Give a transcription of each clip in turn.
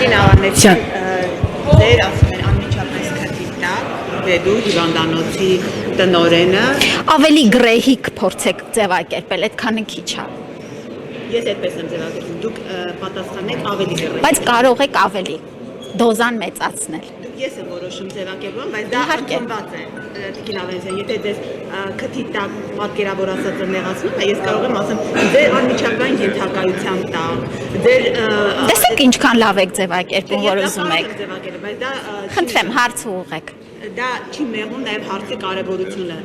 Տիկին Ավանեսյան, ձեր ասում են անմիջապես քթի տակ Վեդու հիվանդանոցի տնօրենը ավելի գրեհիկ փորձեք ձևակերպել, այդքանը քիչ է։ Ես այդպես եմ ձևակերպում, դուք պատասխանեք ավելի գրեհիկ։ Բայց կարող եք ավելի դոզան մեծացնել։ Ես եմ որոշում ձևակերպում, բայց դա ընդունված է, Տիկին Ավանեսյան, եթե ձեզ քթի տակ պատկերավոր ասած նեղացնում է, ես կարող եմ ասեմ, ձեր անմիջական ենթակայության տակ, ձեր Տեսեք ինչքան լավ եք ձևակերպում, որ ուզում եք։ Բայց դա Խնդրեմ, հարցը ուղղեք։ Դա չի մեղում նաև հարցի կարևորությունը։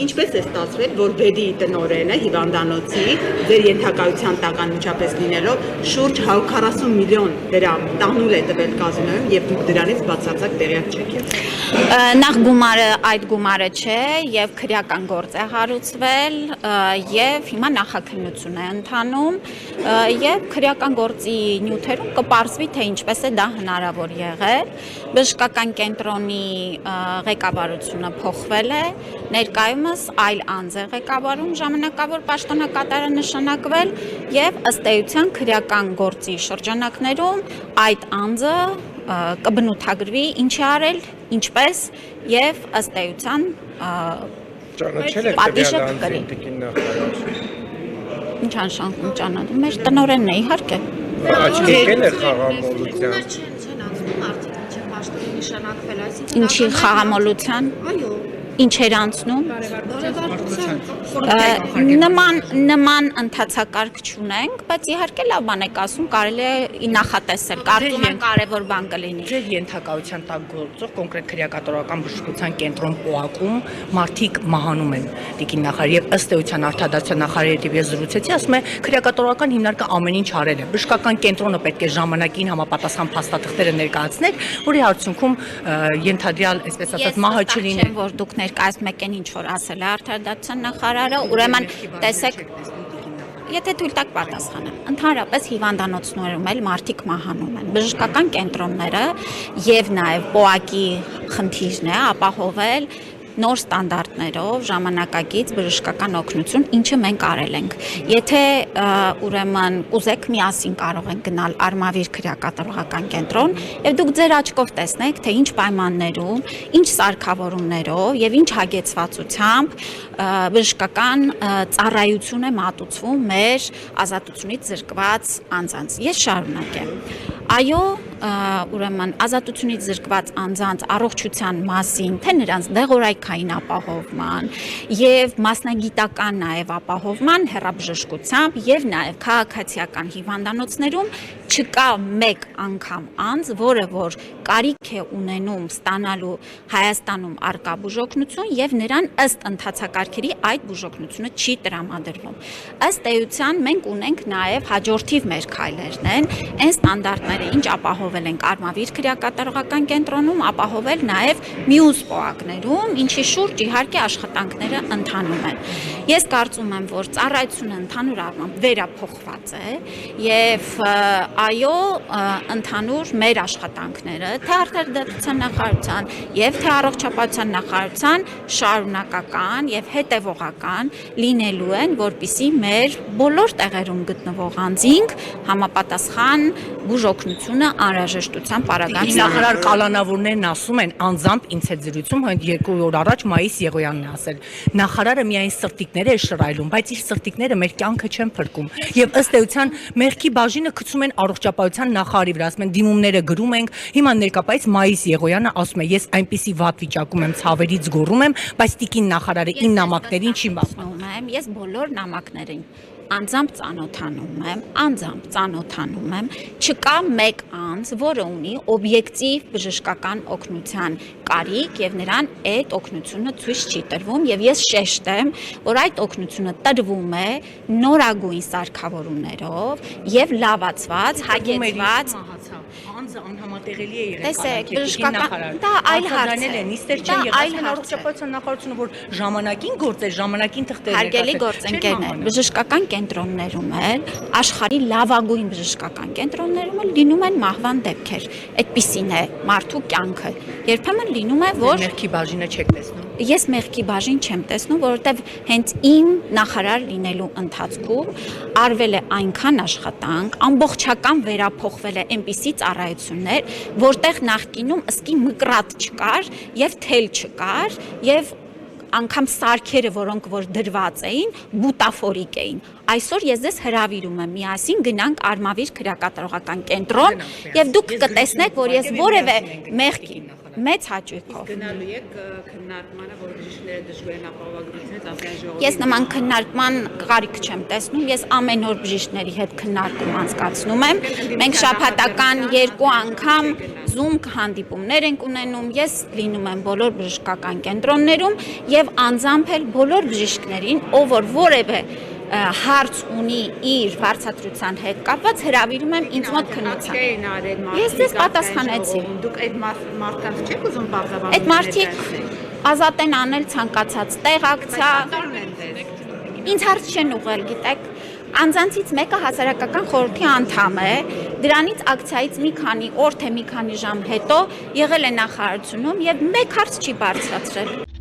Ինչպես է ստացվել, որ Վեդի տնօրենը հիվանդանոցի ձեր ենթակայության տակ անմիջապես լինելով շուրջ 140 միլիոն դրամ տանուլ է տվել կազինոյում եւ դուք դրանից բացարձակ տեղյակ չեք եղել։ Նախ գումարը այդ գումարը չէ եւ քրեական գործ է հարուցվել եւ հիմա նախաքննություն է ընթանում եւ քրեական գործի նյութերում կպարզվի թե ինչպես է դա հնարավոր եղել։ Բժշկական կենտրոնի ղեկավարությունը փոխվել է, ներկայումս այլ անձ է ղեկավարում, ժամանակավոր պաշտոնակատարը նշանակվել եւ ըստ էության քրեական գործի շրջանակներում այդ անձը կբնութագրվի ինչ է արել, ինչպես եւ ըստ էության պատիժը կկրի։ Ինչ անշանքում ճանաչում, մեր տնօրենն է իհարկե։ Աչքերն է խաղամոլության։ Ինչի խաղամոլության։ Այո։ Ինչեր անցնում։ Նման ընթացակարգ չունենք, բայց իհարկե լավ բան եք ասում, կարելի է նախատեսել, կարծում եմ կարևոր բան կլինի։ Ձեր ենթակայության տակ գործող կոնկրետ քրեակատորական բժշկության կենտրոն ՊՕԱԿ-ում մարդիկ մահանում են տիկին նախարար եւ ըստ էության արտադրության նախարարի հետ ես զրուցեցի, ասում է քրեակատորական հիմնարկը ամեն ինչ արել է։ Բժշկական կենտրոնը պետք է ժամանակին համապատասխան փաստաթղթերը ներկայացներ, որի արդյունքում ենթադրյալ, այսպես ասած, մահը չլիներ։ Որ դուք ներկայացնում եք ինչ որ ասել է արտադրության նախարարը, ուրեմն տեսեք, եթե թույլ տաք պատասխանեմ, ընդհանրապես հիվանդանոցներում էլ մարդիկ մահանում են։ Բժշկական կենտրոնները եւ նաեւ ՊՕԱԿ-ի խնդիրն է ապահովել նոր ստանդարտներով ժամանակակից բժշկական օգնություն, ինչը մենք արել ենք։ Եթե ուրեմն ուզեք միասին կարող ենք գնալ Արմավիր քրեակատորական կենտրոն եւ դուք ձեր աչքով տեսնեք, թե ինչ պայմաններում, ինչ սարքավորումներով եւ ինչ հագեցվածությամբ բժշկական ծառայություն է մատուցվում մեր ազատությունից զրկված անձանց։ Ես շարունակեմ։ Այո, ուրեմն ազատությունից զրկված անձանց առողջության մասին, թե նրանց դեղորայքային ապահովման եւ մասնագիտական նաեւ ապահովման հեռաբժշկությամբ եւ նաեւ քաղաքացիական հիվանդանոցներում չկա մեկ անգամ անձ, որը որ կարիք է ունենում ստանալու Հայաստանում արկա բուժօգնություն եւ նրան ըստ ընթացակարգերի այդ բուժօգնությունը չի տրամադրվում։ Ըստ էության մենք ունենք նաեւ հաջորդիվ մեր քայլերն են, այն ստանդարտները, ինչ ապահովել ենք Արմավիր քրեակատորական կենտրոնում, ապահովել նաեւ մյուս ՊՕԱԿ-ներում, ինչի շուրջ իհարկե աշխատանքները ընթանում են։ Ես կարծում եմ, որ ծառայությունը ընդհանուր առմամբ վերափոխված է եւ այո, ընդհանուր մեր աշխատանքները, թե արտադրության նախարարության եւ թե առողջապահության նախարարության շարունակական եւ հետեւողական լինելու են, որպիսի մեր բոլոր տեղերում գտնվող անձինք համապատասխան բուժօգնությունը անհրաժեշտության պարագայում նախարար կալանավորներն ասում են անձամբ ինձ հետ զրույցում 2 օր առաջ Մայիս Եղոյանն է ասել նախարարը միայն սրտիկներ է շռայլում, բայց իր սրտիկները մեր կյանքը չեն փրկում եւ ըստ էության մեղքի բաժինը գցում են առողջապահության նախարարի վրա, ասում են դիմումները գրում ենք, հիմա ներկայից Մայիս Եղոյանը ասում է ես այնպիսի վատ վիճակում եմ, ցավերից գոռում եմ, բայց տիկին նախարարը ին նամակներին չի մասնում եմ, ես բոլոր նամակներին անձամբ ծանոթանում եմ, չկա մեկ անձ, որը ունի օբյեկտիվ բժշկական օգնության կարիք եւ նրան այդ օգնությունը ցույց չի տրվում եւ ես շեշտեմ, որ այդ օգնությունը տրվում է նորագույն սարքավորումներով եւ լավացված, հագեցված անձը անհամատեղելի է եղել տեսեք, բժշկական դա այլ հարց է, նիստեր չեն եղել առողջապահության նախարարությունը, որ ժամանակին գործեր, ժամանակին թղթեր հարգելի գործընկերներ, բժշկական կենտրոններում էլ աշխարհի լավագույն բժշկական կենտրոններում էլ լինում են մահվան դեպքեր։ Այդպիսին է մարդու կյանքը։ Երբեմն լինում է, որ մեղքի բաժինը չեք տեսնում։ Ես մեղքի բաժին չեմ տեսնում, որովհետև հենց իմ նախարար լինելու ընթացքում արվել է այնքան աշխատանք, ամբողջական վերափոխվել է այնպիսի ծառայություններ, որտեղ նախկինում ըսկի մկրատ չկար եւ թել չկար եւ անգամ սարքերը, որոնք որ դրված էին, բուտաֆորիկ էին։ Այսօր ես ձեզ հրավիրում եմ միասին գնանք Արմավիր քրեակատարողական կենտրոն եւ դուք կտեսնեք, որ ես որևէ մեղքի մեծ հաճույքով Գնալու եք քննարկմանը, որ բժիշկները դժգոհ են ապահովագրությունից ազգային ժողովի։ Ես նման քննարկման կարիք չեմ տեսնում, ես ամեն օր բժիշկների հետ քննարկում անցկացնում եմ։ Մենք շաբաթական 2 անգամ Zoom հանդիպումներ ենք ունենում, ես լինում եմ բոլոր բժշկական կենտրոններում եւ անձամբ էլ բոլոր բժիշկներին, ով որ որևէ հարց ունի իր վարձատրության հետ կապված, հրավիրում եմ ինձ մոտ քննության։ Ես ձեզ պատասխանեցի։ Դուք այդ մարդկանց չեք ուզում բարձրաբանել։ Այդ մարդիկ ազատ են անել ցանկացած տեղ, ակցիա։ Ինձ հարց չեն ուղղել, գիտեք։ Անձանցից մեկը հասարակական խորհրդի անդամ է, դրանից ակցիայից մի քանի օր թե մի քանի ժամ հետո եղել է նախարարությունում եւ մեկ հարց չի բարձրացրել։